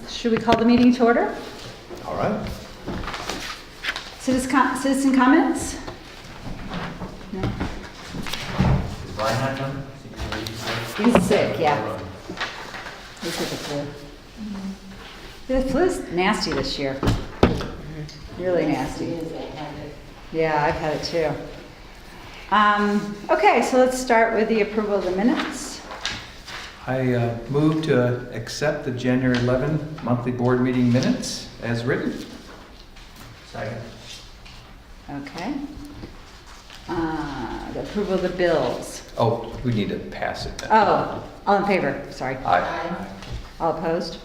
Should we call the meeting to order? All right. Citizen comments? No? Is Brian not coming? He's sick, yeah. He's with the flu. The flu's nasty this year. Really nasty. Yeah, I've had it too. Okay, so let's start with the approval of the minutes. I move to accept the January 11 monthly board meeting minutes as written. Second. Okay. The approval of the bills. Oh, we need to pass it then. Oh, all in favor, sorry. Aye. All opposed?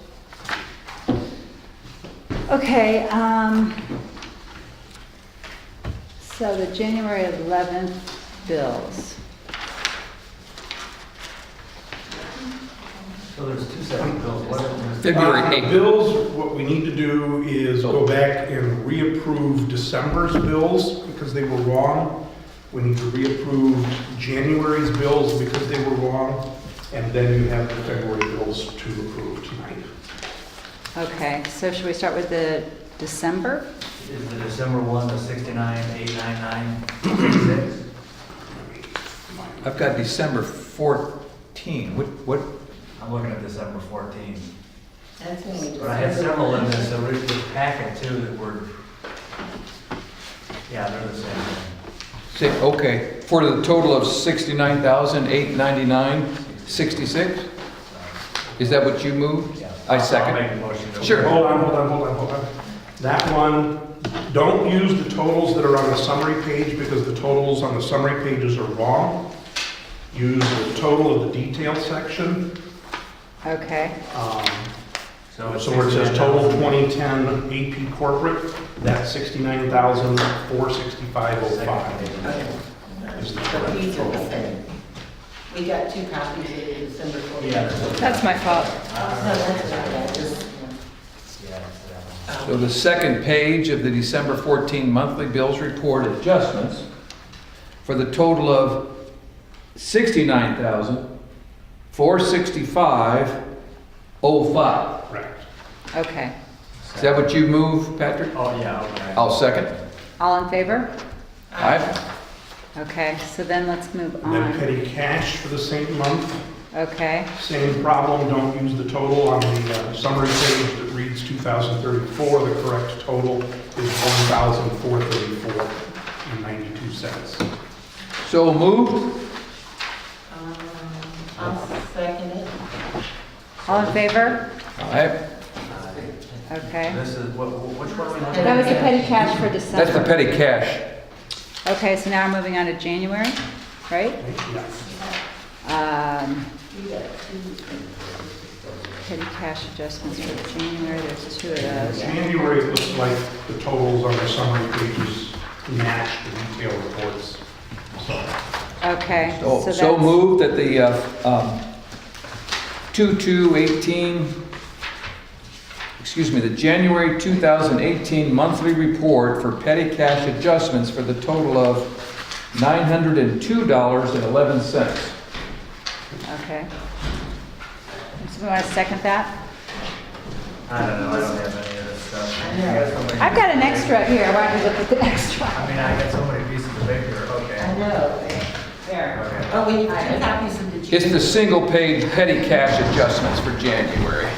Okay, so the January 11th bills. So there's two separate bills. What is February The 8th. bills, what we need to do is go back and reapprove December's bills because they were wrong. We need to reapprove January's bills because they were wrong. And then you have the February bills to approve tonight. Okay, so should we start with the December? Is the December one, the 69,899, 66? I've got December 14. What? I'm looking at December 14. That's when we But I had several in this, so there's this packet too that were, yeah, they're the same thing. Say, okay, for the total of 69,899.66? Is that what you moved? Yeah. I second. I'll make a motion. to- Sure. Hold on. That one, don't use the totals that are on the summary page because the totals on the summary pages are wrong. Use the total of the detail section. Okay, So it's So where it says total 69,000. 2010 AP corporate, that's 69,465.05. Is the But correct these are the total. same. We got two copies of the December 14th. Yeah. that's my fault. No, that's not bad, just, Yeah, that's So the second page of the December 14 monthly bills report adjustments for the total of 69,465.05. Correct. Okay, Is that what you move, Patrick? Oh, yeah, okay. I'll second. all in favor? Aye. Okay, so then let's move And then on. petty cash for the same month. Okay, Same problem, don't use the total on the summary page that reads 2,034. The correct total is 1,434.92. So moved. I'll second it. all in favor? Aye. Okay. This is, which one we That was the petty cash for December. That's the petty cash. Okay, so now we're moving on to January, right? Yes. We got two. Petty cash adjustments for January, there's two of those. January, it looks like the totals on the summary pages match the detail reports. So, Okay, so So that's, moved that the 2218, excuse me, the January 2018 monthly report for petty cash adjustments for the total of $902.11. okay. So we want to second that? I don't know, I don't have any of this stuff. I know. You got so many- I've got an extra here, why don't we look at the extra? I mean, I got so many pieces of paper, okay. I know. There. Okay. Oh, we need two copies of the. It's the single page petty cash adjustments for January.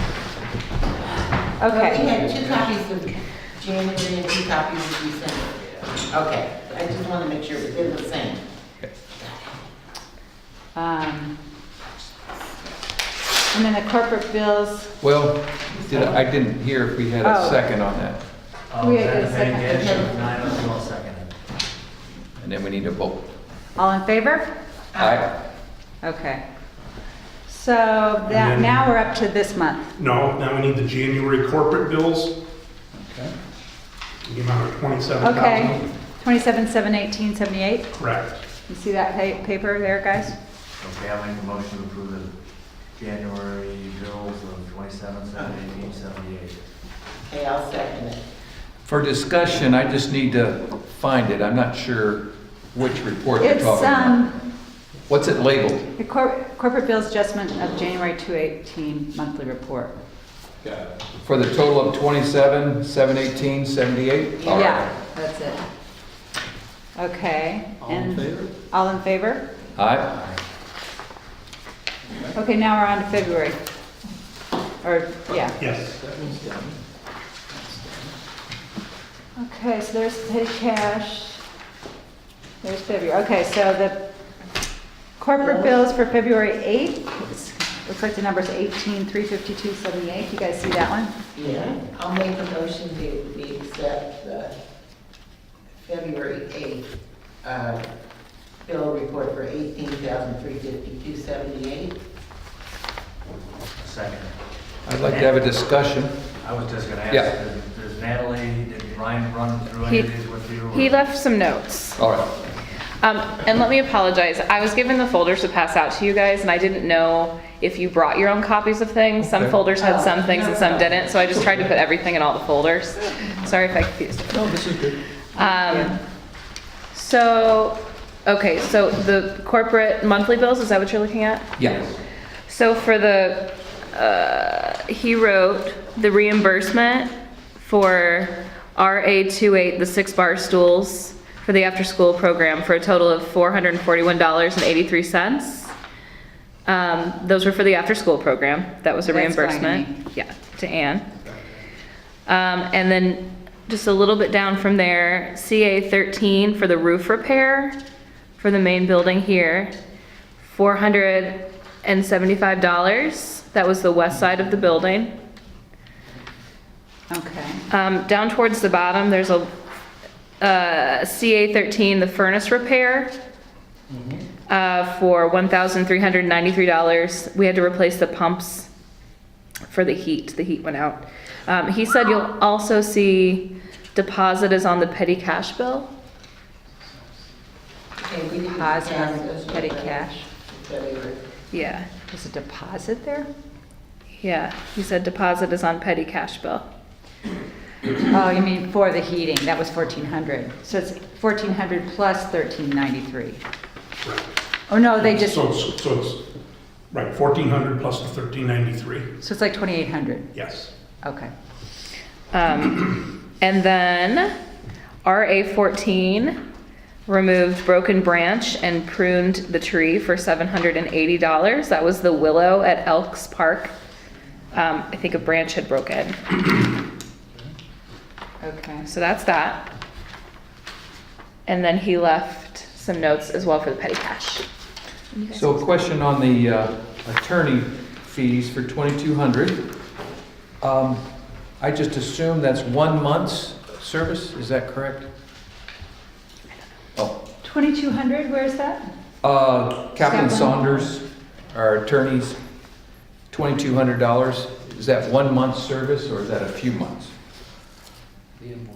Well, we Okay, had two copies of January and two copies of December. Okay, I just want to make sure that they're the same. and then the corporate bills, Well, I didn't hear if we had a Oh. second on that. Oh, We is had that a the petty second. cash? Nine, I'll second it. And then we need a vote. all in favor? Aye. Okay. So that, then- now we're up to this month. no, now we need the January corporate bills, Okay. the amount of 27,000. Okay, 27,718.78. Correct. You see that paper there, guys? Okay, I'll make a motion to approve the January bills of 27,718.78. Okay, I'll second it. For discussion, I just need to find it. I'm not sure which report you're It's, talking about. What's it labeled? the corporate bills adjustment of January 2018 monthly report. For the total of 27,718.78? All right. Yeah, that's it. Okay. All in favor? All in favor? Aye. Okay, now we're on to February. Or, yeah. Yes. That one's done. Okay, so there's petty cash. There's February. Okay, so the corporate bills for February 8th, looks like the number's 18,352.78. You guys see that one? Yeah, I'll make a motion to we accept the February 8th bill report for $18,352.78. Second. I'd like to have a discussion. I was just gonna Yeah. ask, does Natalie, did Ryan run through any of these with you? or- He left some notes. All right. And let me apologize. I was given the folders to pass out to you guys, and I didn't know if you brought your own copies of things. Some Okay. folders had some things and some didn't, so I just tried to put everything in all the folders. Sorry if I confused you. No, this is good. So, okay, so the corporate monthly bills, is that what you're looking at? Yeah. So for the, he wrote the reimbursement for RA28, the 6-bar stools for the after-school program for a total of $441.83. Those were for the after-school program. That was a That's fine to reimbursement. Yeah, to Ann. And then just a little bit down from there, CA13 for the roof repair for the main building here, $475. That was the west side of the building. Okay. Down towards the bottom, there's a CA13, the furnace repair, for $1,393. We had to replace the pumps for the heat. The heat went out. He said you'll also see deposit is on the petty cash bill. Okay, we didn't Deposit pass on those petty yet, cash. February. Yeah, There's a deposit there? yeah. He said deposit is on petty cash bill. Oh, you mean for the heating, that was 1,400. So it's 1,400 plus 1,393. Right. Oh, no, they just, So it's, right, 1,400 plus the 1,393. so it's like 2,800. Yes. Okay. And then RA14 removed broken branch and pruned the tree for $780. That was the willow at Elks Park. I think a branch had broken. Okay. So that's that. And then he left some notes as well for the petty cash. So a question on the attorney fees for 2,200. I just assume that's 1 month's service, is that correct? Oh, 2,200, where's that? Kaplan Kaplan. Saunders, our attorneys, $2,200. Is that 1 month's service or is that a few months? The invoice.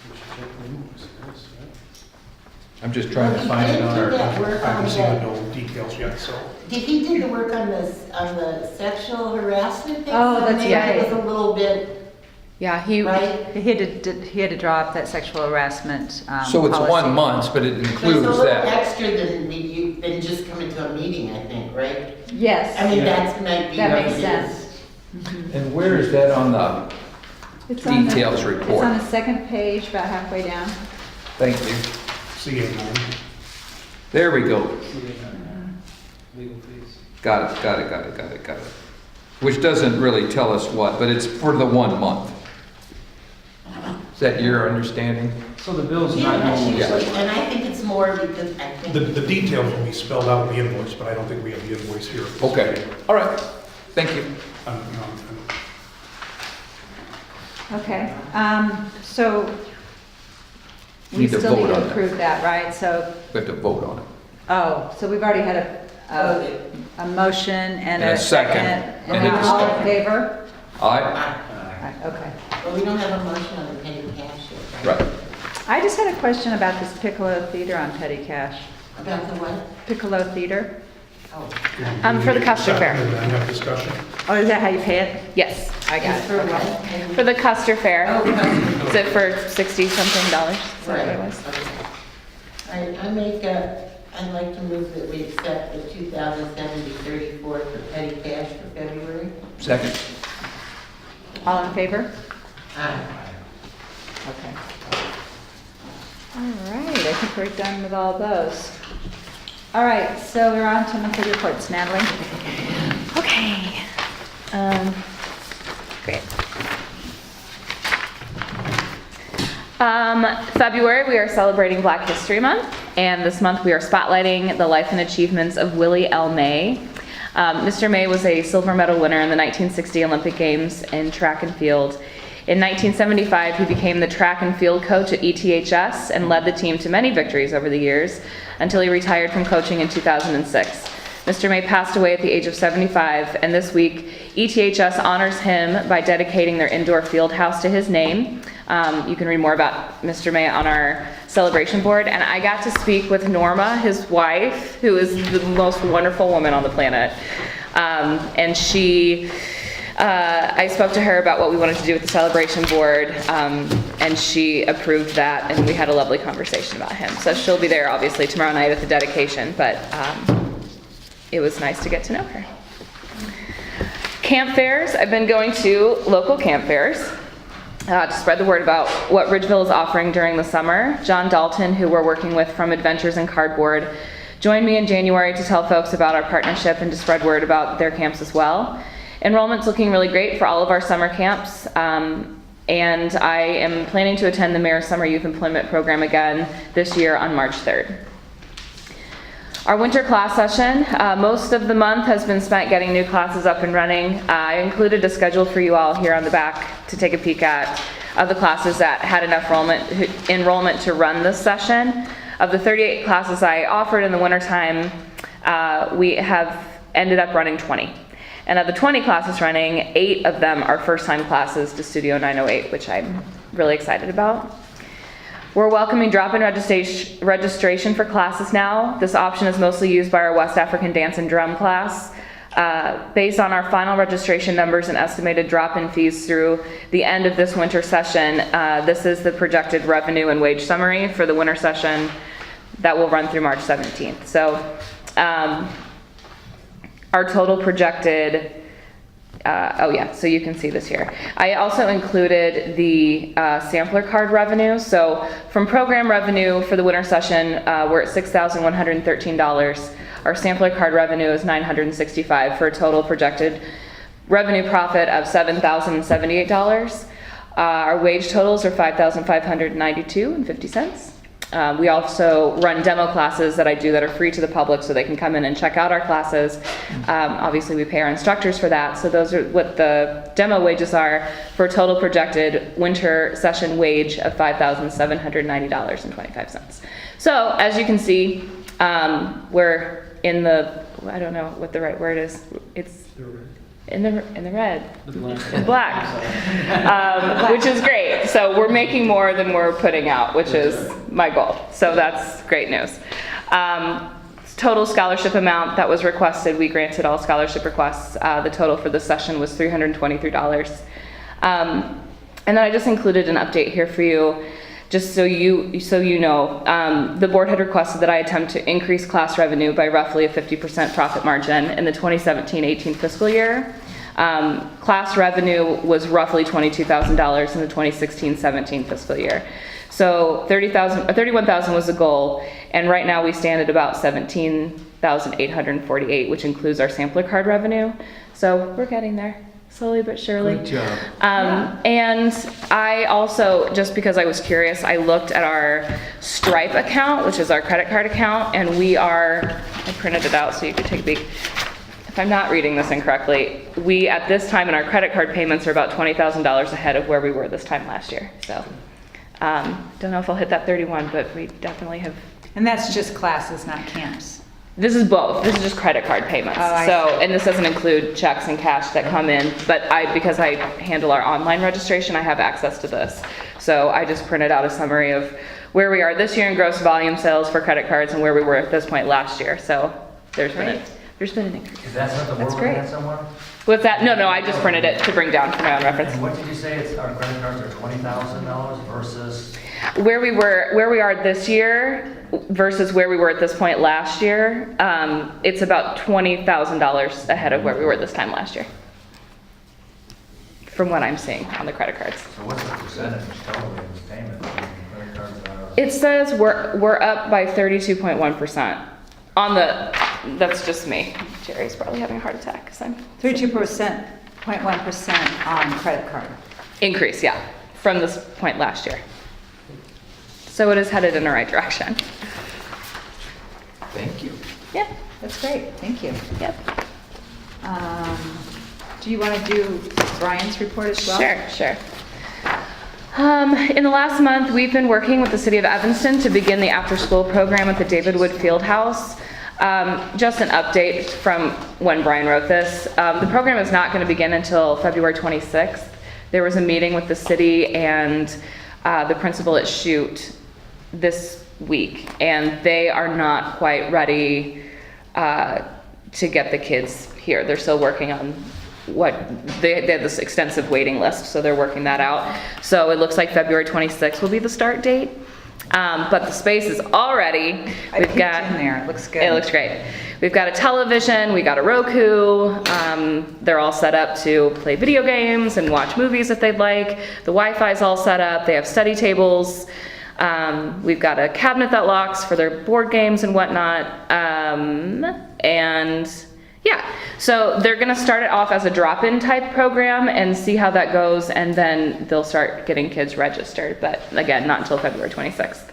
We should check the invoice, yes, right? I'm just trying to find it on Did our, that work I on haven't seen the the, bill details yet, so. did he do the work on the sexual harassment thing? Oh, that's Maybe right. it was a little bit, Yeah, he, right? He had to draw up that sexual harassment so it's policy. 1 month, but it There's a includes little that. extra than just coming to a meeting, I think, right? Yes. I mean, that's might be That what makes it sense. is. And where is that on the, It's on the- Details report. It's on the second page, about halfway down. thank you. CA9. There we go. Legal fees. Got it. Which doesn't really tell us what, but it's for the 1 month. Is that your understanding? So the bill's Yeah, not that's normal. usually, and I think it's more because I think. The details will be spelled out in the invoice, but I don't think we have the invoice here. Okay, all right, thank you. Okay, so we Need to still need vote on to that. approve that, right? So, We have to vote on it. oh, so we've already had a motion and And a a second. second. And And a all in discussion. favor? Aye, Right, okay. But we don't have a motion on the petty cash yet, right. I just had a question about this Piccolo Theater on petty cash. About the what? Piccolo Theater? Oh. For the Custer Fair. And then have discussion. Oh, is that how you pay it? yes, I got It's it. for Okay. what? for the Custer Fair. Oh, Is it for $60-something? Is that what it right. was? Okay. All right, I'd like to move that we accept the 2070-34 for petty cash for February. Second. All in favor? Aye. Okay. All right, I think we're done with all those. All right, so we're on to monthly reports. Natalie? Okay. Great. February, we are celebrating Black History Month, and this month we are spotlighting the life and achievements of Willie L. May. Mr. May was a silver medal winner in the 1960 Olympic Games in track and field. In 1975, he became the track and field coach at ETHS and led the team to many victories over the years until he retired from coaching in 2006. Mr. May passed away at the age of 75, and this week, ETHS honors him by dedicating their indoor field house to his name. You can read more about Mr. May on our celebration board, and I got to speak with Norma, his wife, who is the most wonderful woman on the planet. And I spoke to her about what we wanted to do with the celebration board, and she approved that, and we had a lovely conversation about him. So she'll be there, obviously, tomorrow night at the dedication, but it was nice to get to know her. Camp fairs. I've been going to local camp fairs to spread the word about what Ridgeville is offering during the summer. John Dalton, who we're working with from Adventures in Cardboard, joined me in January to tell folks about our partnership and to spread word about their camps as well. Enrollment's looking really great for all of our summer camps, and I am planning to attend the Mayor's Summer Youth Employment Program again this year on March 3rd. Our winter class session, most of the month has been spent getting new classes up and running. I included a schedule for you all here on the back to take a peek at of the classes that had enough enrollment to run this session. Of the 38 classes I offered in the wintertime, we have ended up running 20. And of the 20 classes running, 8 of them are first-time classes to Studio 908, which I'm really excited about. We're welcoming drop-in registration for classes now. This option is mostly used by our West African dance and drum class. Based on our final registration numbers and estimated drop-in fees through the end of this winter session, this is the projected revenue and wage summary for the winter session that will run through March 17th. So our total projected, so you can see this here. I also included the sampler card revenue. So from program revenue for the winter session, we're at $6,113. Our sampler card revenue is $965 for a total projected revenue profit of $7,078. Our wage totals are $5,592.50. We also run demo classes that I do that are free to the public so they can come in and check out our classes. Obviously we pay our instructors for that, so those are what the demo wages are for a total projected winter session wage of $5,790.25. So as you can see, we're in the, I don't know what the right word is, it's in the red, in black, which is great. So we're making more than we're putting out, which is my goal. So that's great news. Total scholarship amount that was requested, we granted all scholarship requests. The total for this session was $323. And then I just included an update here for you, just so you know. The board had requested that I attempt to increase class revenue by roughly a 50% profit margin in the 2017-18 fiscal year. Class revenue was roughly $22,000 in the 2016-17 fiscal year. So $31,000 was the goal, and right now we stand at about $17,848, which includes our sampler card revenue. So we're getting there, slowly but surely. Good job. And I also, just because I was curious, I looked at our Stripe account, which is our credit card account, and I printed it out so you could take a peek. If I'm not reading this incorrectly, we at this time in our credit card payments are about $20,000 ahead of where we were this time last year. So don't know if I'll hit that 31, but we definitely have. And that's just classes, not camps. This is both. This is just credit card payments. Oh, I So, see. and this doesn't include checks and cash that come in, but because I handle our online registration, I have access to this. So I just printed out a summary of where we are this year in gross volume sales for credit cards and where we were at this point last year. So there's been an increase. Is that something That's we're looking great. at somewhere? What's that? No, I just printed it to bring down for my own reference. And what did you say, it's, our credit cards are $20,000 versus? Where we are this year, versus where we were at this point last year, it's about $20,000 ahead of where we were this time last year. From what I'm seeing on the credit cards. So what's the percentage total of this payment? Credit cards are. It says we're up by 32.1%. On the, that's just me. Jerry's probably having a heart attack because I'm 32.1% on credit card. increase, yeah, from this point last year. So it is headed in the right direction. Thank you. Yeah, That's great, thank you. yep. Do you want to do Brian's report as well? Sure. In the last month, we've been working with the City of Evanston to begin the after-school program at the David Wood Fieldhouse. Just an update from when Brian wrote this. The program is not going to begin until February 26th. There was a meeting with the city and the principal at Chute this week, and they are not quite ready to get the kids here. They're still working on they have this extensive waiting list, so they're working that out. So it looks like February 26th will be the start date. But the space is all ready. I peeked in there, it looks good. It looks great. We've got a television, we got a Roku. They're all set up to play video games and watch movies if they'd like. The Wi-Fi's all set up. They have study tables. We've got a cabinet that locks for their board games and whatnot. And yeah, so they're gonna start it off as a drop-in type program and see how that goes, and then they'll start getting kids registered, but again, not until February 26th.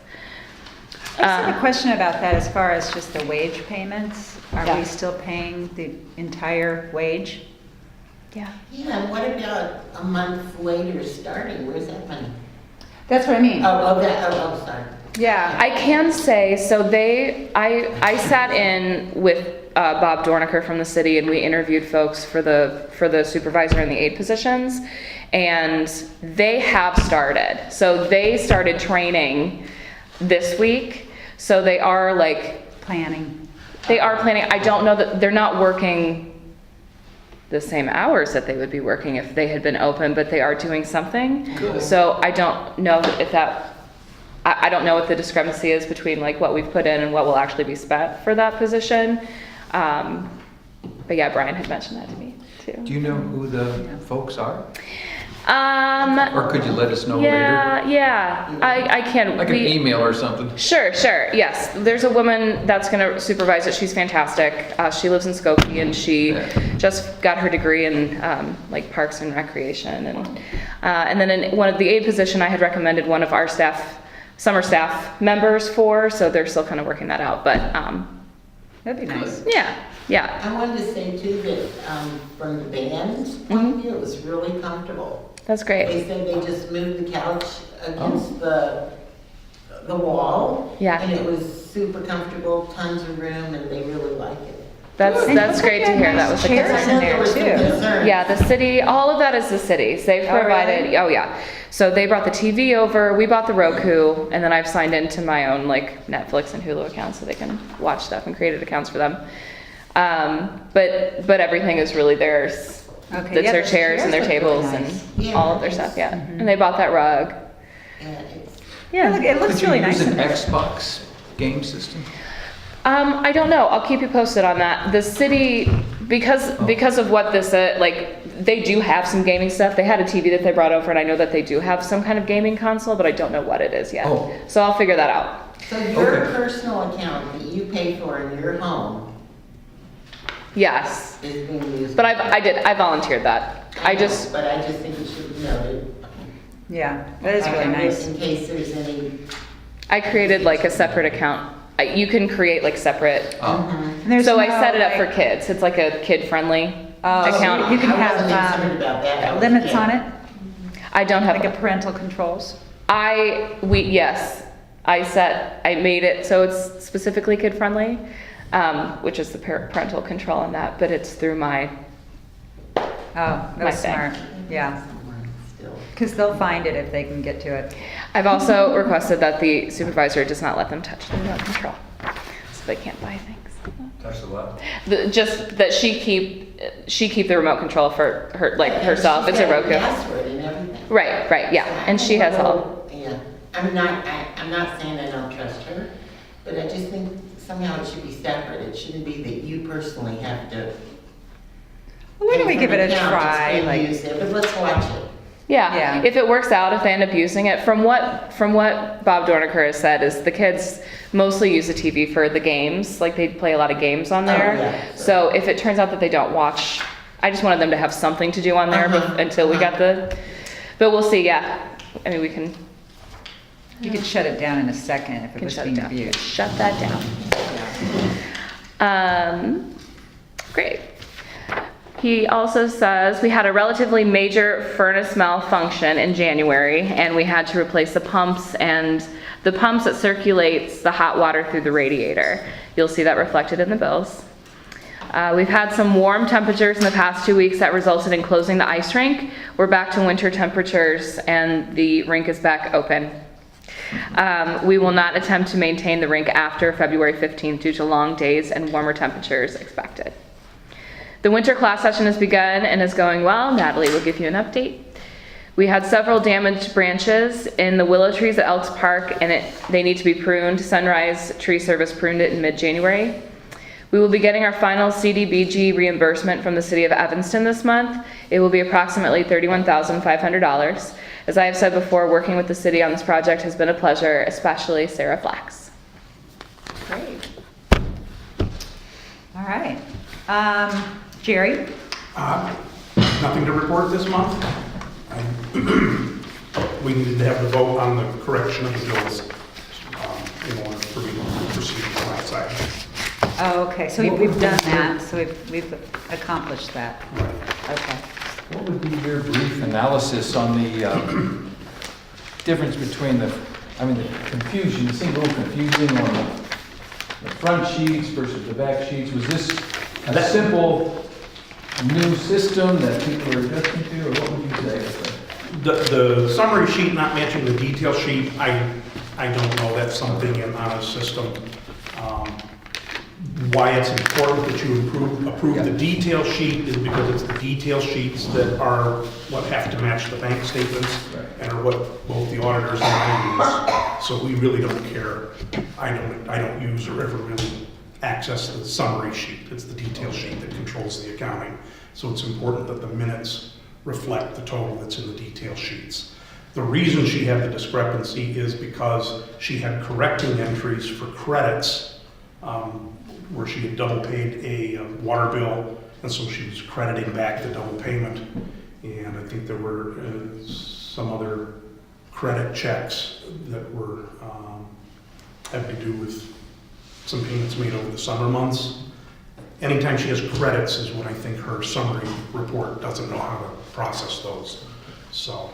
I just have a question about that as far as just the wage payments. Are Yeah. we still paying the entire wage? Yeah. Yeah, what about a month later starting? Where's that money? That's what I mean. Oh, sorry. Yeah. I can say, so I sat in with Bob Dorniker from the city, and we interviewed folks for the supervisor and the aide positions, and they have started. So they started training this week, so they are Planning. planning. I don't know that they're not working the same hours that they would be working if they had been open, but they are doing something. Good. So I don't know if that, I don't know what the discrepancy is between like what we've put in and what will actually be spent for that position. But yeah, Brian had mentioned that to me too. Do you know who the folks are? Or Or could you let us know later? yeah, I can. Like an email or something? Sure, yes. There's a woman that's gonna supervise it. She's fantastic. She lives in Skokie, and she just got her degree in like parks and recreation. And then in one of the aide position, I had recommended one of our summer staff members for, so they're still kind of working that out. But That'd be nice. yeah. I wanted to say too that from the band's point of view, it was really comfortable. That's great. They said they just moved the couch against the wall. Yeah. And it was super comfortable, tons of room, and they really like it. That's great to hear. That was the Chairs concern. in there, too. Yeah, the city, all of that is the city's. They've Oh, provided, really? oh yeah. So they brought the TV over, we bought the Roku, and then I've signed into my own like Netflix and Hulu accounts so they can watch stuff, and created accounts for them. But everything is really theirs. Okay, That's yeah, their those chairs and their chairs look really tables and nice. Yeah, all of their it's- stuff, yeah. And they bought that rug. Yeah, it's, Yeah. It looks really nice Could in you there. use an Xbox game system? I don't know. I'll keep you posted on that. The city, because of what this, like, they do have some gaming stuff. They had a TV that they brought over, and I know that they do have some kind of gaming console, but I don't know what it is yet. Oh. So I'll figure that out. so your Okay. personal account that you pay for in your home Yes. is being used. But I volunteered that. But I just think it should be noted. Yeah, that is really nice. In case there's any. I created like a separate account. You can create like separate. And there's So I no, set it up like- for kids. It's like a kid-friendly Oh, so account. you can I wasn't have concerned about that. I was limits kidding. on it, I don't have. like a parental controls. Yes, I made it so it's specifically kid-friendly, which is the parental control on that, but it's through my, Oh, My that was thing. smart, yeah. Still. Because they'll find it if they can get to it. I've also requested that the supervisor does not let them touch the remote control, so they can't buy things. Touch the what? Just that she keep the remoot control for her, like herself, it's a She's got Roku. password and everything. Right, yeah, and she has all, Yeah, I'm not saying I don't trust her, But I just think somehow it should be separate. It shouldn't be that you personally have to. Why don't we give it a pay from account try, and like, use it, but let's watch it. Yeah, Yeah. if it works out, if they end up using it, from what Bob Dorniker has said, is the kids mostly use the TV for the games, like they play a lot of games on there. yeah. So if it turns out that they don't watch, I just wanted them to have something to do on there until we got but we'll see, yeah. I mean, we can you could shut it down in a second if it was shut it being down. abused. Shut that down. Great. He also says, we had a relatively major furnace malfunction in January, and we had to replace the pumps that circulates the hot water through the radiator. You'll see that reflected in the bills. We've had some warm temperatures in the past 2 weeks that resulted in closing the ice rink. We're back to winter temperatures, and the rink is back open. We will not attempt to maintain the rink after February 15th due to long days and warmer temperatures expected. The winter class session has begun and is going well. Natalie will give you an update. We had several damaged branches in the willow trees at Elks Park, and they need to be pruned. Sunrise Tree Service pruned it in mid-January. We will be getting our final CDBG reimbursement from the city of Evanston this month. It will be approximately $31,500. As I have said before, working with the city on this project has been a pleasure, especially Sarah Flax. Great. All right. Jerry? Nothing to report this month. We needed to have the vote on the correction of the bills in order for me to proceed from that side. Oh, okay, so we've done that, so we've accomplished that. Okay. What would be your brief analysis on the difference between the confusion, it seemed a little confusing on the front sheets versus the back sheets. Was this a simple new system that people are adjusting to, or what would you say? The summary sheet not matching the detail sheet, I don't know, that's something in on a system. Why it's important that you approve the detail sheet is because it's the detail sheets that are what have to match the bank statements and are what both the auditors and I use. So we really don't care. I don't use or ever really access the summary sheet. It's the detail sheet that controls the accounting. So it's important that the minutes reflect the total that's in the detail sheets. The reason she had the discrepancy is because she had correcting entries for credits where she had double paid a water bill, and so she was crediting back the double payment. And I think there were some other credit checks that were had to do with some payments made over the summer months. Anytime she has credits is when I think her summary report doesn't know how to process those. So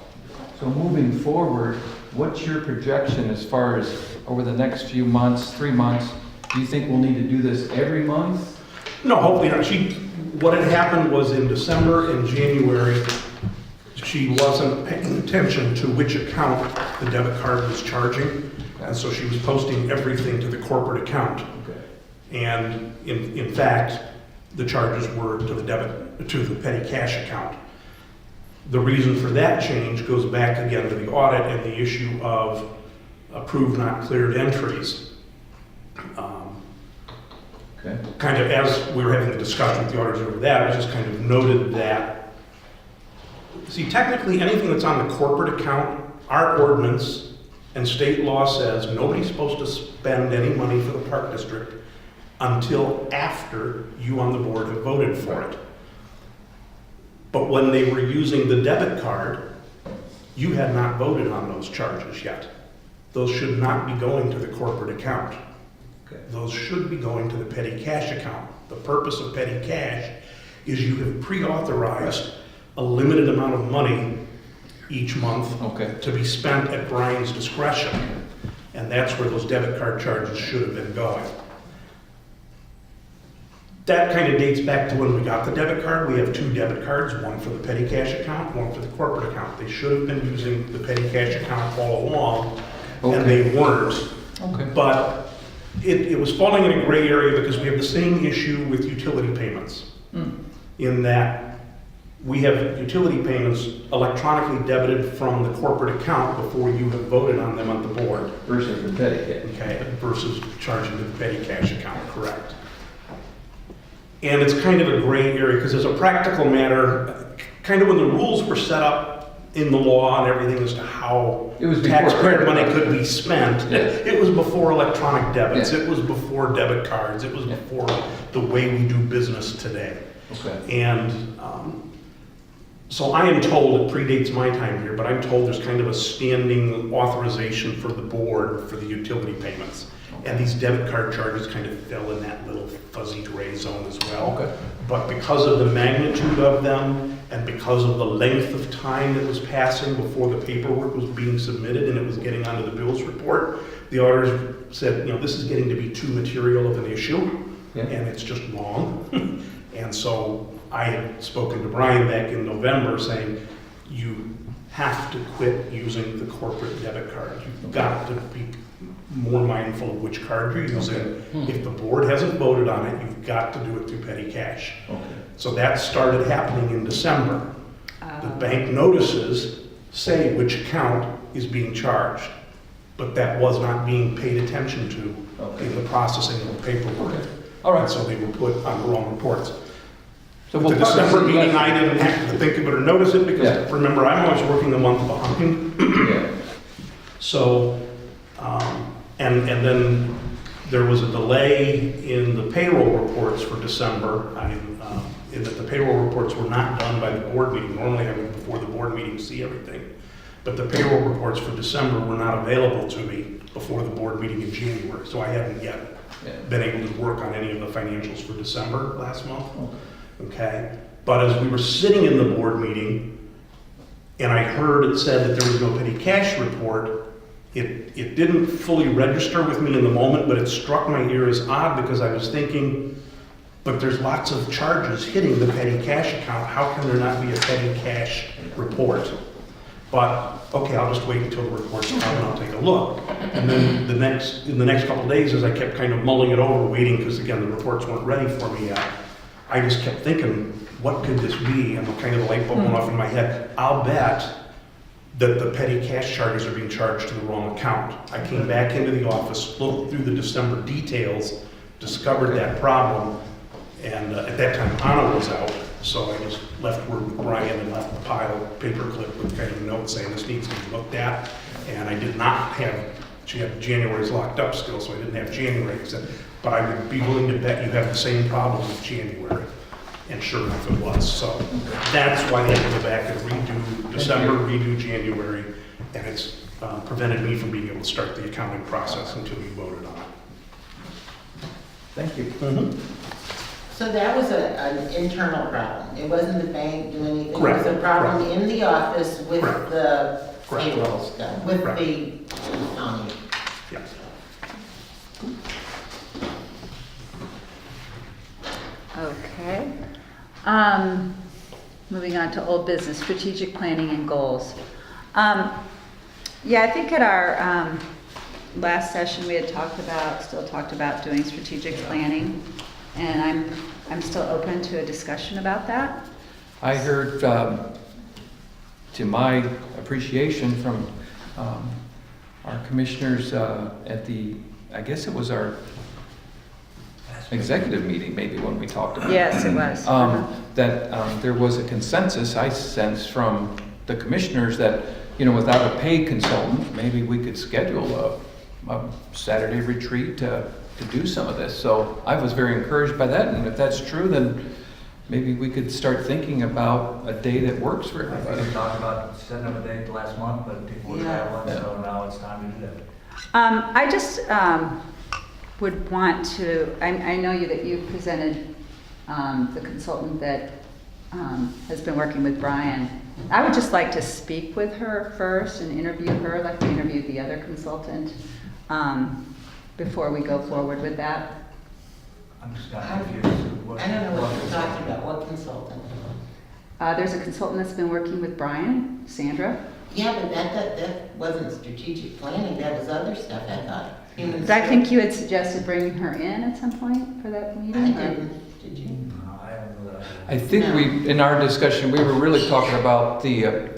moving forward, what's your projection as far as over the next few months, 3 months? Do you think we'll need to do this every month? no, hopefully not. What had happened was in December and January, she wasn't paying attention to which account the debit card was charging, and so she was posting everything to the corporate account. Okay. And in fact, the charges were to the petty cash account. The reason for that change goes back again to the audit and the issue of approved not cleared entries. Okay. Kind of as we were having the discussion with the auditors over that, I just kind of noted that, see, technically anything that's on the corporate account, our ordinance and state law says nobody's supposed to spend any money for the park district until after you on the board have voted for it. But when they were using the debit card, you had not voted on those charges yet. Those should not be going to the corporate account. Okay. Those should be going to the petty cash account. The purpose of petty cash is you have pre-authorized a limited amount of money each month to be spent at Brian's discretion. And that's where those debit card charges should have been going. That kind of dates back to when we got the debit card. We have 2 debit cards, one for the petty cash account, one for the corporate account. They should have been using the petty cash account all along, and they weren't. Okay. But it was falling in a gray area because we have the same issue with utility payments. In that we have utility payments electronically debited from the corporate account before you have voted on them at the board, Versus the petty cash. okay, versus charging to the petty cash account, correct? And it's kind of a gray area, because as a practical matter, kind of when the rules were set up in the law and everything as to how It was before taxpayer credit money cards. could be spent, Yes. it was before electronic debits, Yeah. it was before debit cards, it was Yeah. before the way we do business today. Okay. And so I am told, it predates my time here, but I'm told there's kind of a standing authorization for the board for the utility payments. And these debit card charges kind of fell in that little fuzzy gray zone as well. Okay. But because of the magnitude of them and because of the length of time that was passing before the paperwork was being submitted and it was getting onto the bills report, the auditors said, you know, this is getting to be too material of an issue Yeah. and it's just long. And so I had spoken to Brian back in November saying, you have to quit using the corporate debit card. You've got to be more mindful of which card you're using. If the board hasn't voted on it, you've got to do it through petty cash. Okay. So that started happening in December. The bank notices say which account is being charged, but that was not being paid attention to Okay. in the processing of the paperwork. Okay. All right. And so they were put on the wrong reports. So The we'll December meeting, I didn't have to think of it or notice it Yeah. because, remember, I'm always working a month behind. Yeah. So, and then there was a delay in the payroll reports for December. In that the payroll reports were not done by the board meeting. Normally I would, before the board meeting, see everything. But the payroll reports for December were not available to me before the board meeting in January. So I haven't yet Yeah. been able to work on any of the financials for December last month. Okay? But as we were sitting in the board meeting, and I heard it said that there was no petty cash report, it didn't fully register with me in the moment, but it struck my ear as odd because I was thinking, but there's lots of charges hitting the petty cash account. How can there not be a petty cash report? But, okay, I'll just wait until the report's come and I'll take a look. And then in the next couple of days, as I kept kind of mulling it over, waiting, because again, the reports weren't ready for me yet, I just kept thinking, what could this be? And kind of the light bulb went off in my head. I'll bet that the petty cash charges are being charged to the wrong account. I came back into the office, looked through the December details, discovered that problem, and at that time Anna was out, so I just left word with Brian and left the pile of paperclip with kind of a note saying this needs to be looked at. And I did not have, she had January's locked up still, so I didn't have January. But I would be willing to bet you have the same problem with January. And sure enough, it was. So that's why they had to go back and redo December, redo January, and it's prevented me from being able to start the accounting process until you voted on it. Thank you. So that was an internal problem. It wasn't the bank doing anything. Correct, It was a problem in the office with Correct. the Correct. payroll stuff, with Correct. the county. Yeah. Okay. Moving on to old business, strategic planning and goals. Yeah, I think at our last session, we had still talked about doing strategic planning, and I'm still open to a discussion about that. I heard, to my appreciation from our commissioners at the, I guess it was our executive meeting, maybe when we talked about it. Yes, it was. That there was a consensus, I sense, from the commissioners that, without a paid consultant, maybe we could schedule a Saturday retreat to do some of this. So I was very encouraged by that, and if that's true, then maybe we could start thinking about a day that works for I think everybody. we talked about setting up a date last month, but people were Yeah. traveling, so now it's time to do that. I just would want to, I know that you presented the consultant that has been working with Brian. I would just like to speak with her first and interview her, like we interviewed the other consultant, before we go forward with that. I'm just kind of confused. I don't know what you're talking about, what consultant? There's a consultant that's been working with Brian, Sandra. Yeah, but that wasn't strategic planning, that was other stuff, I thought. Human I think you had suggested bringing her in at some point for that meeting? I or- didn't, did you? No, I don't know that. I think we, in our discussion, we were really talking about the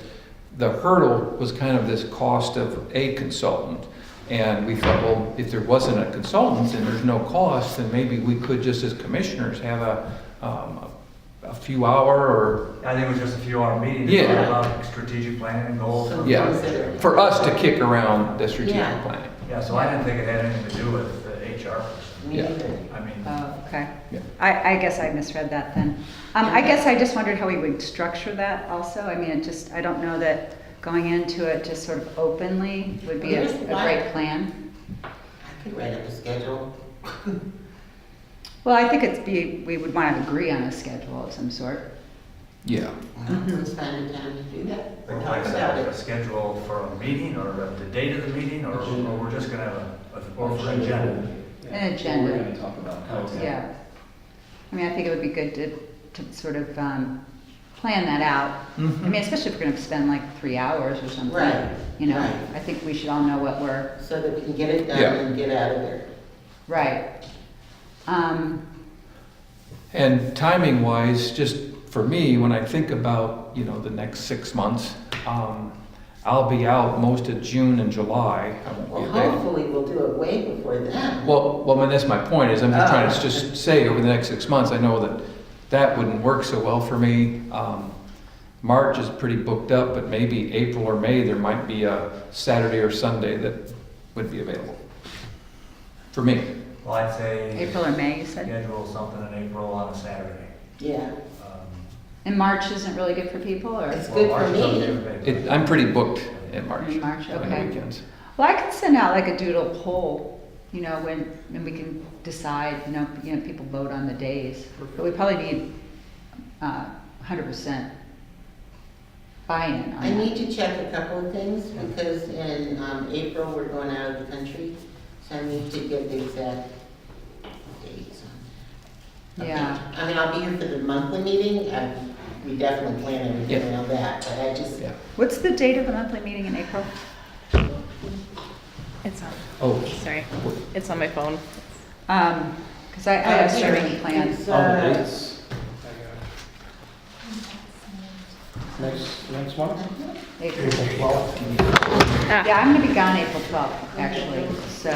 hurdle was kind of this cost of a consultant. And we thought, well, if there wasn't a consultant and there's no cost, then maybe we could just as commissioners have a few hour or, I think it was just a few hour meeting. Yeah. About strategic planning and goals. So yeah, consider- for us to kick around the strategic Yeah. planning. Yeah, so I didn't think it had anything to do with the HR person. Me Yeah. either. I mean, Oh, okay. Yeah. I guess I misread that then. I guess I just wondered how we would structure that also. I mean, I don't know that going into it just sort of openly would be a Here's why. great plan. I could write up a schedule. Well, I think we would want to agree on a schedule of some sort. Yeah. Let's find a time to do that. Or like talk I about said, a it. schedule for a meeting or the date of the meeting, or we're just gonna have or for an agenda. An agenda. We're gonna talk about content. Yeah. I mean, I think it would be good to sort of plan that out. I mean, especially if we're going to spend like 3 hours or something. Right, You know, right. I think we should all know what we're, So that we can get it done Yeah. and get out of there. right. And timing wise, just for me, when I think about, the next 6 months, I'll be out most of June and July. I won't Well, be available. hopefully we'll do it way before then. Well, I mean, that's my point, is I'm just trying to Oh. just say over the next 6 months, I know that wouldn't work so well for me. March is pretty booked up, but maybe April or May, there might be a Saturday or Sunday that would be available. For me. Well, I'd say. April or May, you said? Schedule something in April on a Saturday. Yeah, And March isn't really good for people, or? It's Well, good for March me. doesn't give me- I'm pretty booked in March. In March, on okay. weekends. Well, I could send out like a doodle poll, when we can decide, people vote on the days. But we probably need 100% buy-in on I that. need to check a couple of things because in April, we're going out of the country. So I need to get the exact dates on. Yeah. I mean, I'll be here for the monthly meeting and we definitely plan everything Yeah. around that, but I just, Yeah. What's the date of the monthly meeting in April? It's on, Oh, sorry, it's on my phone. Because I have so many plans. It's, All the dates. Next one? April. April 12th. Ah, Yeah, I'm gonna be gone April 12th, actually, so,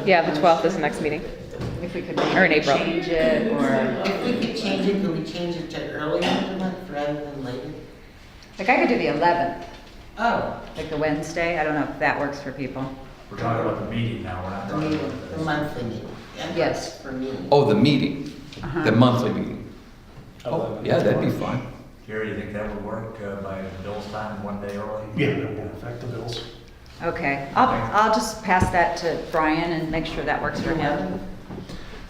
yeah, the 12th is the next meeting. if we could Or in maybe April. change it, or, if we could change it, could we change it to earlier in the month rather than later? like, I could do the 11th, Oh, like the Wednesday, I don't know if that works for people. We're talking about the meeting now, we're not the talking meeting, about the this. monthly meeting. That Yes. works For me. oh, the meeting, Uh-huh. the monthly meeting. Oh, 11. yeah, that'd be fine. Gary, you think that would work by Bill's time, one day early? Yeah, that won't affect the bills. Okay, I'll just pass that to Brian and make sure that works for him.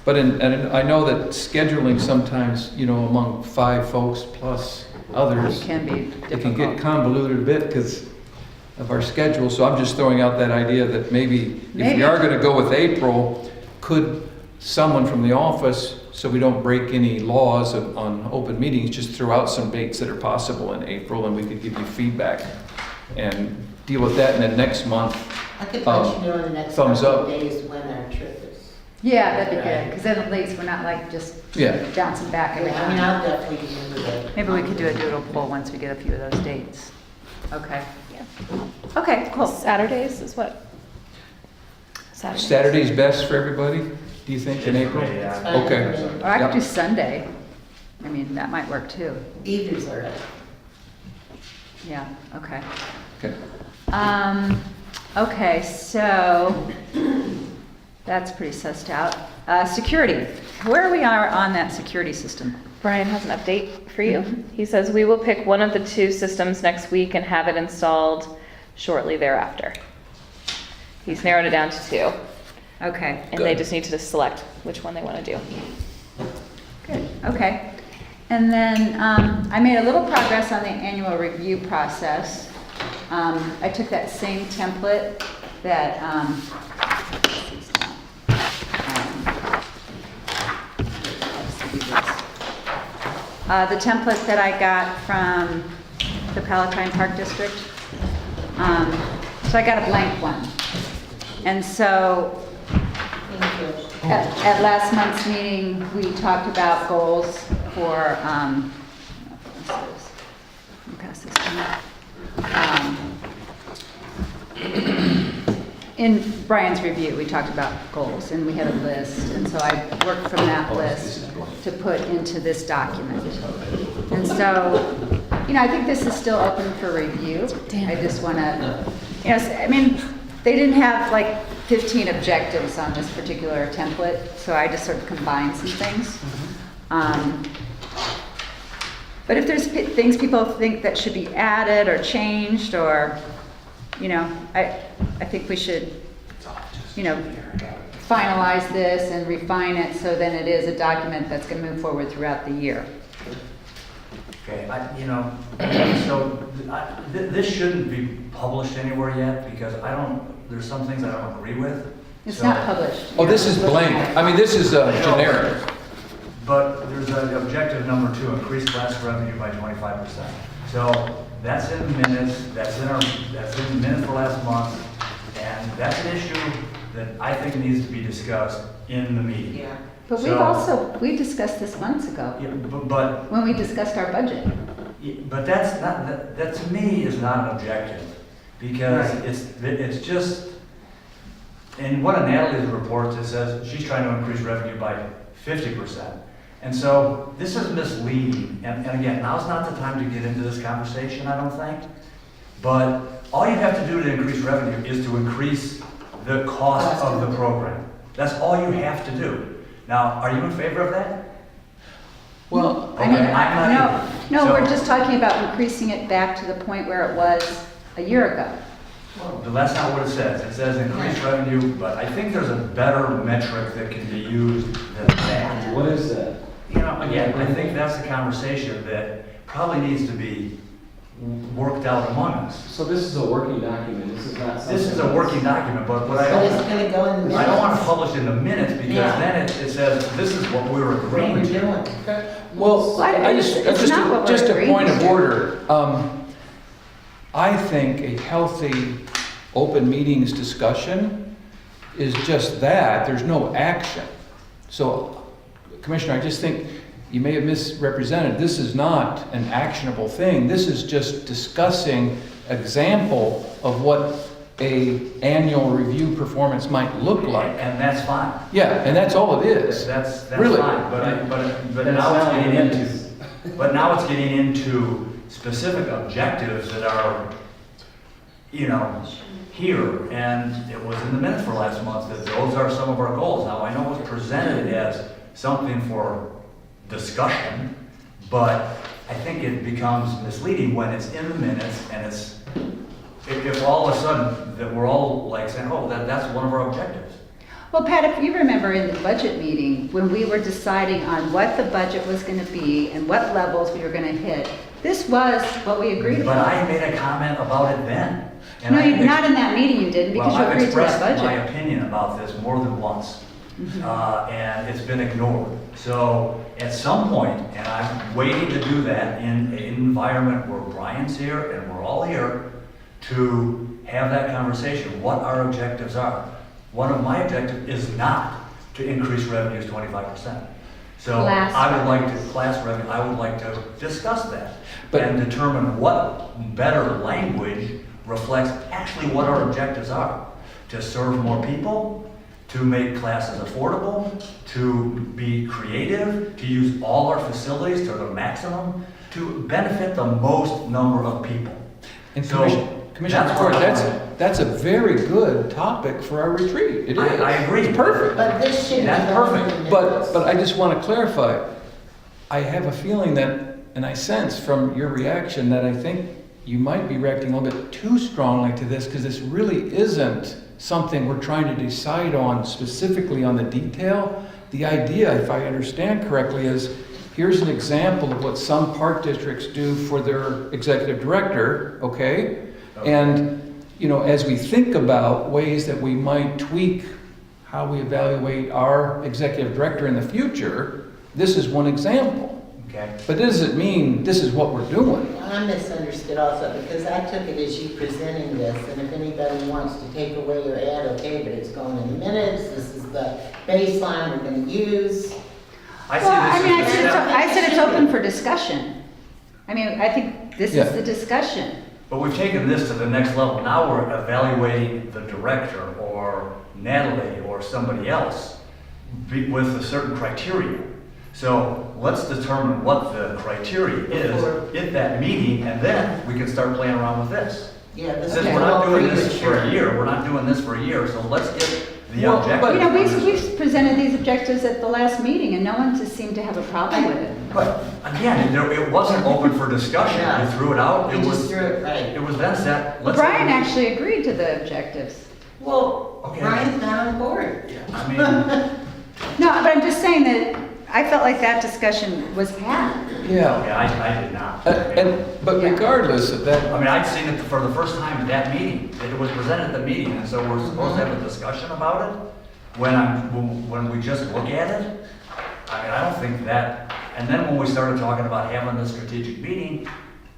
But and I know that scheduling sometimes, among 5 folks plus It others, can be it can get difficult. convoluted a bit because of our schedule. So I'm just throwing out that idea that maybe if Maybe. we are going to go with April, could someone from the office, so we don't break any laws on open meetings, just throw out some dates that are possible in April and we could give you feedback and deal with that. And then next month, I could let you know in the next thumbs couple of up. days when our trip is. Yeah, that'd be good, because then at least we're not like just Yeah. bouncing back every I mean, time. I'll definitely remember that. Maybe we could do a doodle poll once we get a few of those dates. Okay. Okay, cool. Saturdays is what? Saturdays. Saturday's best for everybody, do you think, in April? Yeah. It's fine Okay. for me. Or I could do Yep. Sunday. I mean, that might work too. Either's all right. Yeah, okay. Okay. Okay, so that's pretty sussed out. Security, where we are on that security system? Brian has an update for you. He says we will pick one of the 2 systems next week and have it installed shortly thereafter. He's narrowed it down to 2, Okay, and they Good. just need to select which one they want to do. good, okay. And then I made a little progress on the annual review process. I took that same template that, the template that I got from the Palatine Park District. So I got a blank one. And so Thank you. At last month's meeting, we talked about goals for, pass this down. In Brian's review, we talked about goals, and we had a list, and so I worked from that list to put into this document. And so, I think this is still open for review. I just want to, I mean, they didn't have like 15 objectives on this particular template, so I just sort of combined some things. But if there's things people think that should be added or changed, or, I think we should, finalize this and refine it so then it is a document that's going to move forward throughout the year. Okay, this shouldn't be published anywhere yet, because there's some things I don't agree with. It's So- not published. Oh, this is blank. I mean, this is generic. But there's an objective number 2, increase class revenue by 25%. So that's in the minutes, that's in the minutes for last month, and that's an issue that I think needs to be discussed in the meeting. Yeah. But we discussed this months ago, Yeah, but when we discussed our budget. that's not, that to me is not an objective, because it's just, in one of Natalie's reports, it says she's trying to increase revenue by 50%. And so this is misleading, and again, now's not the time to get into this conversation, I don't think. But all you have to do to increase revenue is to increase the cost of the program. That's all you have to do. Now, are you in favor of that? Well, I mean, Okay, I'm not either. no, So- we're just talking about increasing it back to the point where it was a year ago. But that's not what it says. It says increase revenue, but I think there's a better metric that can be used than that. What is that? Again, I think that's the conversation that probably needs to be worked out among us. So this is a working document, this is not something. This is a working document, but what I But it's don't, gonna go in the minutes. I don't want to publish in the minutes, because Yeah. then it says, this is what we're What agreeing we're to. doing. Well, It's not what we're just a agreeing point of to. order. I think a healthy open meetings discussion is just that, there's no action. So, Commissioner, I just think you may have misrepresented, this is not an actionable thing. This is just discussing example of what a annual review performance might look like. And that's fine. Yeah, and that's all it is. That's Really? fine, but Then now it's it's not getting into, minutes. but now it's getting into specific objectives that are, here, and it was in the minutes for last month that those are some of our goals. Now, I know it was presented as something for discussion, but I think it becomes misleading when it's in the minutes, and if all of a sudden that we're all like saying, oh, that's one of our objectives. Well, Pat, if you remember in the budget meeting, when we were deciding on what the budget was going to be and what levels we were going to hit, this was what we agreed But upon. I made a comment about it then. and No, I not in that meeting you didn't, because you Well, I've agreed to that expressed my budget. opinion about this more than once, and it's been ignored. So at some point, and I'm waiting to do that in an environment where Brian's here and we're all here to have that conversation, what our objectives are. One of my objectives is not to increase revenues 25%. So Class I would like revenues. class revenue, I would like to discuss that But- and determine what better language reflects actually what our objectives are. To serve more people, to make classes affordable, to be creative, to use all our facilities to the maximum, to benefit the most number of people. And So, Commissioner that's McCord, what I want. that's a very good topic for our retreat. It is. I agree. It's perfect. But this should be That's going in perfect. the But minutes. I just want to clarify, I have a feeling that, and I sense from your reaction that I think you might be reacting a little bit too strongly to this, because this really isn't something we're trying to decide on specifically on the detail. The idea, if I understand correctly, is here's an example of what some park districts do for their executive director, okay? And, as we think about ways that we might tweak how we evaluate our executive director in the future, this is one example. Okay? But it doesn't mean this is what we're doing. I misunderstood also, because I took it as you presenting this, and if anybody wants to take away or add, okay, but it's going in the minutes, this is the baseline we're gonna use. I see Well, I this mean, as a step. I said it's open for discussion. I mean, I think this Yeah. is the discussion. But we've taken this to the next level. Now we're evaluating the director or Natalie or somebody else with a certain criteria. So let's determine what the criteria is at that meeting, and then we can start playing around with this. Yeah, this Since is we're a not little doing this for a premature. year, we're not doing this for a year, so let's get the Well, objective. You know, understood. we presented these objectives at the last meeting and no one just seemed to have a problem with it. But again, it wasn't open for discussion. Yeah. You threw it out. We It just was, threw it right. it was then set. Well, let's- Brian actually agreed to the objectives. Well, Okay. Brian's not on board. I mean, No, but I'm just saying that I felt like that discussion was had. Yeah. okay, I did not. But Yeah. regardless of that, I mean, I'd seen it for the first time at that meeting. It was presented at the meeting, and so we're supposed to have a discussion about it when we just look at it. I mean, I don't think that, and then when we started talking about having the strategic meeting,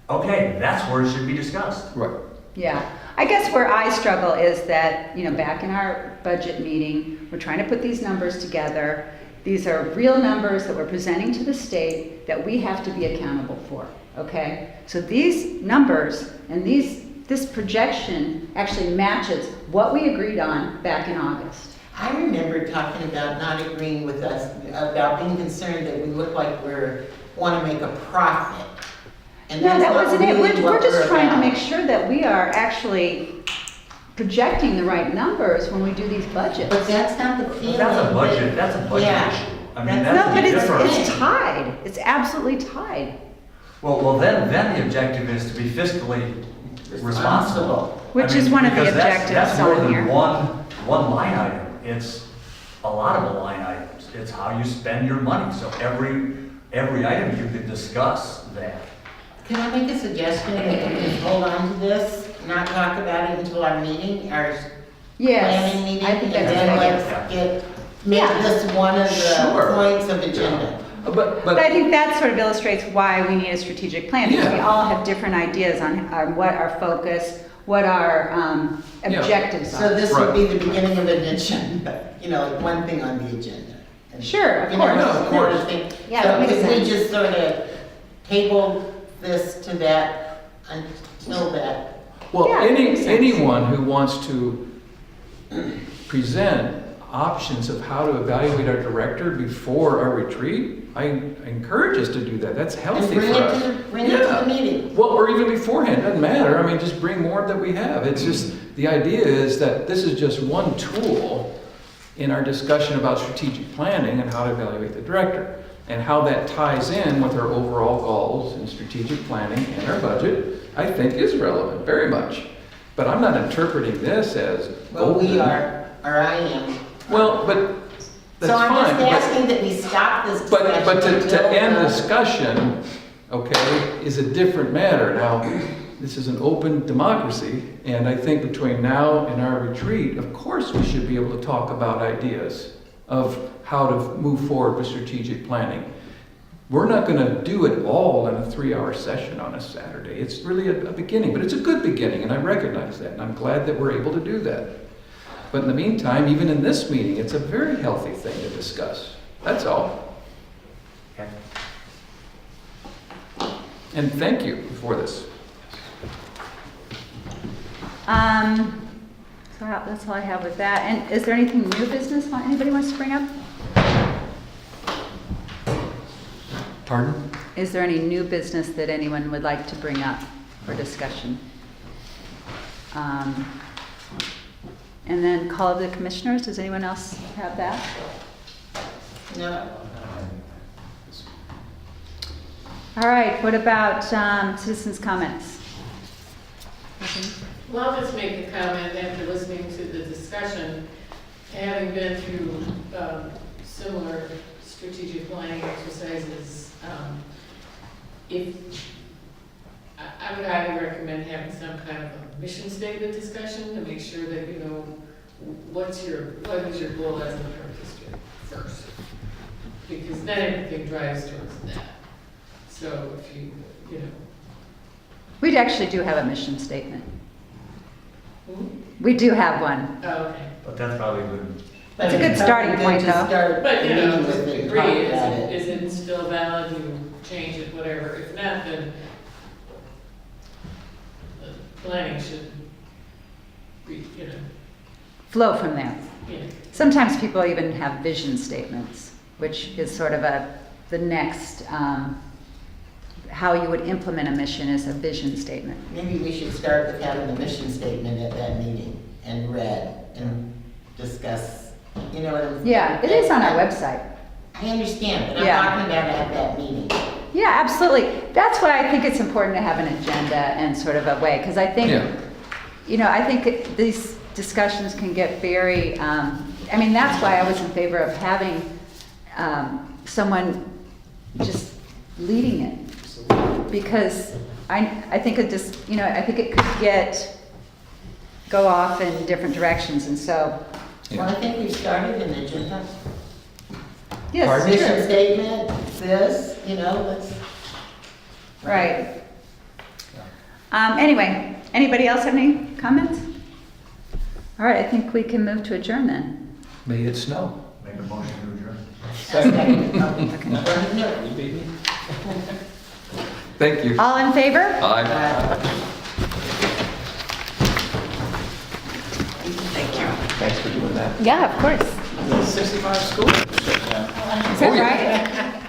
okay, that's where it should be discussed. right. Yeah, I guess where I struggle is that, you know, back in our budget meeting, we're trying to put these numbers together. These are real numbers that we're presenting to the state that we have to be accountable for, okay? So these numbers and this projection actually matches what we agreed on back in August. I remember talking about not agreeing with us, about being concerned that we look like want to make a profit. And No, that's that not wasn't it. really We're what just trying to about. make sure that we are actually projecting the right numbers when we do these budgets. But that's not the feeling. That's a budget, that- that's a budget Yeah. issue. I mean, That's- that's No, the but difference. it's tied. It's absolutely tied. Well, then the objective is to be fiscally responsible. Which I mean, is one of the because that's objectives more on than here. one line item. It's a lot of the line items. It's how you spend your money. So every item you could discuss that. Can I make a suggestion that we just hold on to this, not talk about it until our meeting, our planning Yes, meeting? I think that's And then a good idea. let's make Yeah. this one of the Sure. points of agenda. But I think that sort of illustrates why we need a strategic plan, because we Yeah. all have different ideas on what our focus, what our Yeah. objectives So are. this would be the beginning of an agenda, you know, one thing on the agenda. And, Sure, of you know, course. No, of course. another thing. Yeah, So that makes could we sense. just sort of table this to that until that? Well, Yeah, it makes sense. anyone who wants to present options of how to evaluate our director before our retreat, I encourage us to do that. That's And healthy bring for it us. bring it to Yeah. the meeting. Well, or even beforehand, doesn't matter. I mean, just bring more that we have. It's just, the idea is that this is just one tool in our discussion about strategic planning and how to evaluate the director. And how that ties in with our overall goals and strategic planning and our budget, I think is relevant, very much. But I'm not interpreting this as. Well, we golden. are, or I am. Well, but that's So I'm fine. just but- asking that we stop this discussion. but to until end the- discussion, okay, is a different matter. Now, this is an open democracy, and I think between now and our retreat, of course, we should be able to talk about ideas of how to move forward with strategic planning. We're not going to do it all in a 3-hour session on a Saturday. It's really a beginning, but it's a good beginning, and I recognize that, and I'm glad that we're able to do that. But in the meantime, even in this meeting, it's a very healthy thing to discuss. That's all. Okay. And thank you for this. So that's all I have with that. And is there anything new business anybody wants to bring up? Pardon? Is there any new business that anyone would like to bring up for discussion? And then call of the commissioners, does anyone else have that? No, All right, what about citizens' comments? Nothing? Well, I'll just make a comment after listening to the discussion, having been through similar strategic planning exercises. I would highly recommend having some kind of a mission statement discussion to make sure that you know what is your goal as a park district first, because then everything drives towards that. So if you know. We actually do have a mission statement. Hmm? We do have one. Oh, okay. But that's probably been It's a good starting point, though. But, you know, with it, agree, talk is about it, it. is it still valid, you change it, whatever, if not, then the planning should be, you know, Flow from there. you know. Sometimes people even have vision statements, which is sort of the next, how you would implement a mission is a vision statement. Maybe we should start with having a mission statement at that meeting and read and discuss, you know what I'm saying? Yeah, it is on our website. I understand, but I'm Yeah. talking about at that meeting. Yeah, absolutely. That's why I think it's important to have an agenda and sort of a way, because I think, Yeah. you know, I think these discussions can get very, I mean, that's why I was in favor of having someone just leading it. Because I think it just, you know, I think it could go off in different directions, and so, Well, I think we started an agenda. yes, Pardon? Mission sure. statement, this, you know, let's. Right. Anyway, anybody else have any comments? All right, I think we can move to adjourn then. May it snow. Make a motion to adjourn. No. You beat me? Thank you. All in favor? Aye. Thanks for doing that. Yeah, of course. 65 schools. Is that right?